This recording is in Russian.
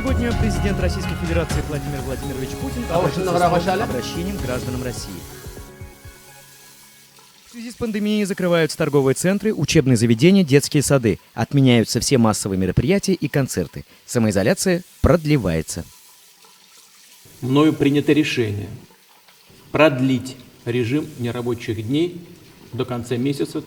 Сегодня президент Российской Федерации Владимир Владимирович Путин обратился с обращением к гражданам России. В связи с пандемией закрываются торговые центры, учебные заведения, детские сады. Отменяются все массовые мероприятия и концерты. Самоизоляция продлевается. Мною принято решение продлить режим нерабочих дней до конца месяца.